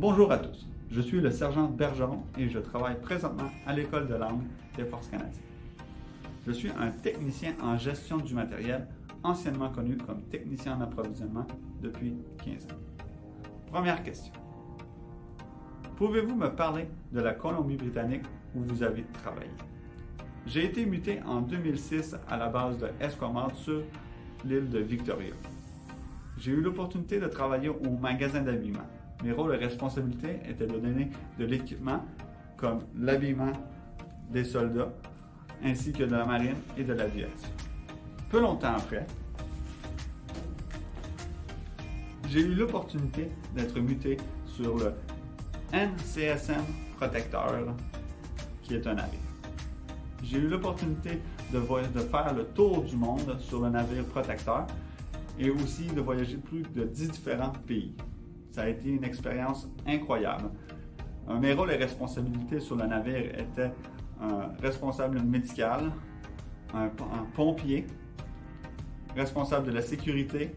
Bonjour à tous, je suis le sergent Bergeron et je travaille présentement à l'École de l'arme des Forces canadiennes. Je suis un technicien en gestion du matériel, anciennement connu comme technicien en approvisionnement depuis 15 ans. Première question. Pouvez-vous me parler de la Colombie-Britannique où vous avez travaillé? J'ai été muté en 2006 à la base de Esquimalt sur l'île de Victoria. J'ai eu l'opportunité de travailler au magasin d'habillement. Mes rôles et responsabilités étaient de donner de l'équipement comme l'habillement des soldats ainsi que de la marine et de l'aviation. Peu longtemps après, j'ai eu l'opportunité d'être muté sur le NCSM Protecteur, qui est un navire. J'ai eu l'opportunité de faire le tour du monde sur le navire Protecteur et aussi de voyager plus de 10 différents pays. Ça a été une expérience incroyable. Mes rôles et responsabilités sur le navire étaient un responsable médical, un pompier, responsable de la sécurité.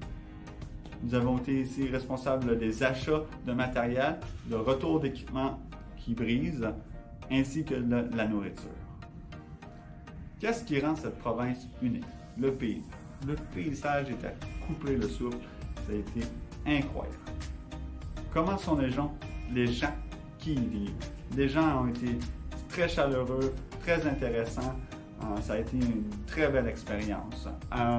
Nous avons été ici responsables des achats de matériel, de retour d'équipement qui brise, ainsi que de la nourriture. Qu'est-ce qui rend cette province unique? Le pays. Le paysage était à couper le souffle. Ça a été incroyable. Comment sont les gens qui y vivent? Les gens ont été très chaleureux, très intéressants. Ça a été une très belle expérience.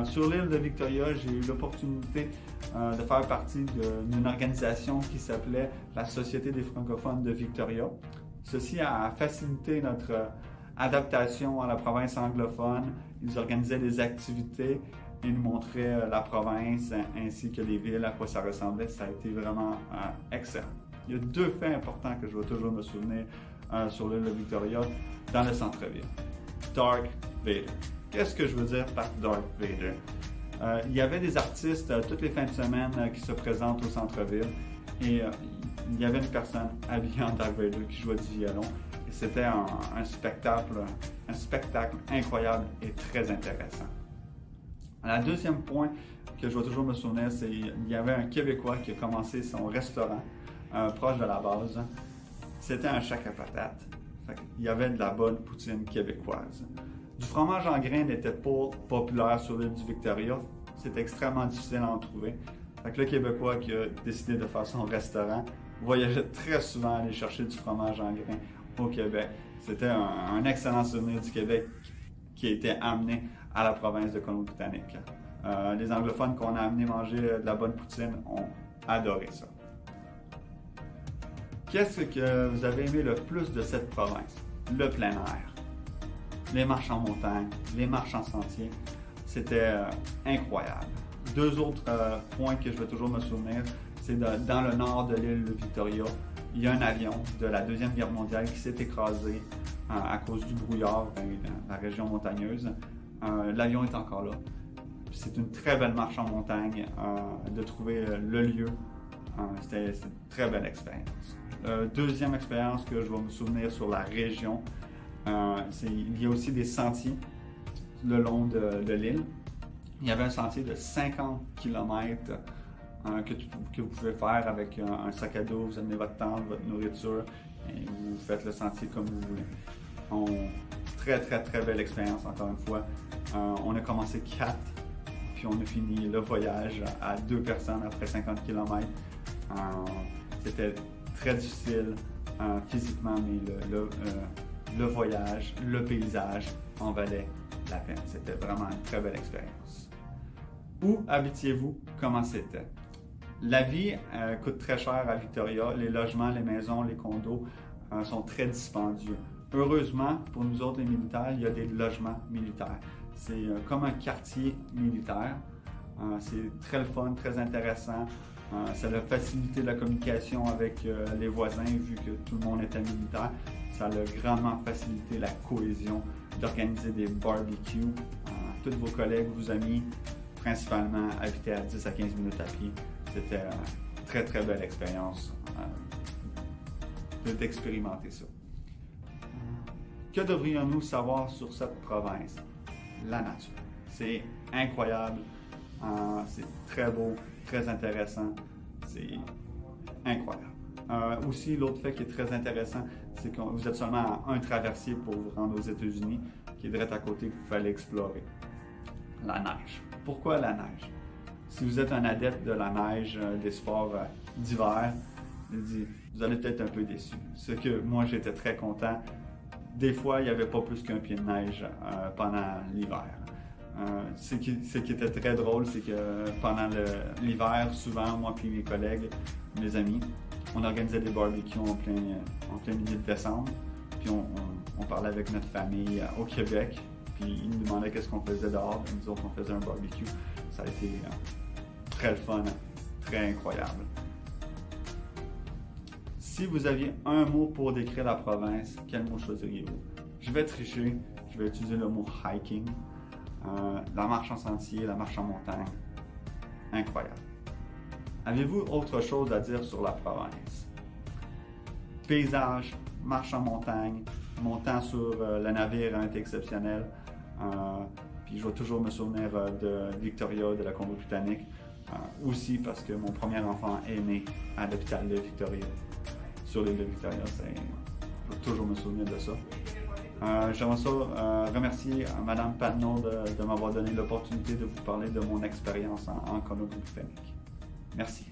Sur l'île de Victoria, j'ai eu l'opportunité de faire partie d'une organisation qui s'appelait la Société des francophones de Victoria. Ceci a facilité notre adaptation à la province anglophone. Ils organisaient des activités et nous montraient la province ainsi que les villes, à quoi ça ressemblait. Ça a été vraiment excellent. Il y a deux faits importants que je vais toujours me souvenir sur l'île de Victoria dans le centre-ville. Darth Vader. Qu'est-ce que je veux dire par Darth Vader? Il y avait des artistes toutes les fins de semaine qui se présentent au centre-ville et il y avait une personne habillée en Darth Vader qui jouait du violon. Et c'était un spectacle incroyable et très intéressant. Le deuxième point que je vais toujours me souvenir, c'est qu'il y avait un Québécois qui a commencé son restaurant proche de la base. C'était un Shack à patates. Il y avait de la bonne poutine québécoise. Du fromage en grains n'était pas populaire sur l'île du Victoria. C'était extrêmement difficile à en trouver. Le Québécois qui a décidé de faire son restaurant voyageait très souvent aller chercher du fromage en grains au Québec. C'était un excellent souvenir du Québec qui a été amené à la province de Colombie-Britannique. Les anglophones qu'on a amené manger de la bonne poutine ont adoré ça. Qu'est-ce que vous avez aimé le plus de cette province? Le plein air, les marches en montagne, les marches en sentier, c'était incroyable. Deux autres points que je vais toujours me souvenir, c'est dans le nord de l'île de Victoria, il y a un avion de la Deuxième Guerre mondiale qui s'est écrasé à cause du brouillard dans la région montagneuse. L'avion est encore là. C'est une très belle marche en montagne, de trouver le lieu. C'était une très belle expérience. Deuxième expérience que je vais me souvenir sur la région, il y a aussi des sentiers le long de l'île. Il y avait un sentier de 50 km que vous pouvez faire avec un sac à dos, vous amenez votre tente, votre nourriture et vous faites le sentier comme vous voulez. Très belle expérience encore une fois. On a commencé 4, puis on a fini le voyage à 2 personnes après 50 km. C'était très difficile physiquement, mais le voyage, le paysage en valait la peine. C'était vraiment une très belle expérience. Où habitiez-vous? Comment c'était? La vie coûte très cher à Victoria. Les logements, les maisons, les condos sont très dispendieux. Heureusement, pour nous autres les militaires, il y a des logements militaires. C'est comme un quartier militaire. C'est très le fun, très intéressant. Ça a facilité la communication avec les voisins vu que tout le monde était militaire. Ça a grandement facilité la cohésion d'organiser des barbecues. Tous vos collègues, vos amis, principalement habitaient à 10 à 15 minutes à pied. C'était une très belle expérience d'expérimenter ça. Que devrions-nous savoir sur cette province? La nature. C'est incroyable, c'est très beau, très intéressant, c'est incroyable. Aussi, l'autre fait qui est très intéressant, c'est que vous êtes seulement à un traversier pour vous rendre aux États-Unis, qui est direct à côté que vous fallait explorer. La neige. Pourquoi la neige? Si vous êtes un adepte de la neige, des sports d'hiver, vous allez peut-être un peu déçu. Ce que moi, j'étais très content. Des fois, il n'y avait pas plus qu'un pied de neige pendant l'hiver. Ce qui était très drôle, c'est que pendant l'hiver, souvent, moi et mes collègues, mes amis, on organisait des barbecues en plein milieu de décembre. Puis on parlait avec notre famille au Québec. Puis ils nous demandaient qu'est-ce qu'on faisait dehors. Nous disaient qu'on faisait un barbecue. Ça a été très le fun, très incroyable. Si vous aviez un mot pour décrire la province, quel mot choisiriez-vous? Je vais tricher, je vais utiliser le mot hiking. La marche en sentier, la marche en montagne. Incroyable. Avez-vous autre chose à dire sur la province? Paysage, marche en montagne, montant sur le navire a été exceptionnel. Puis je vais toujours me souvenir de Victoria, de la Colombie-Britannique. Aussi parce que mon premier enfant est né à l'hôpital de Victoria. Sur l'île de Victoria, je vais toujours me souvenir de ça. J'aimerais ça remercier Mme Patnaud de m'avoir donné l'opportunité de vous parler de mon expérience en Colombie-Britannique. Merci.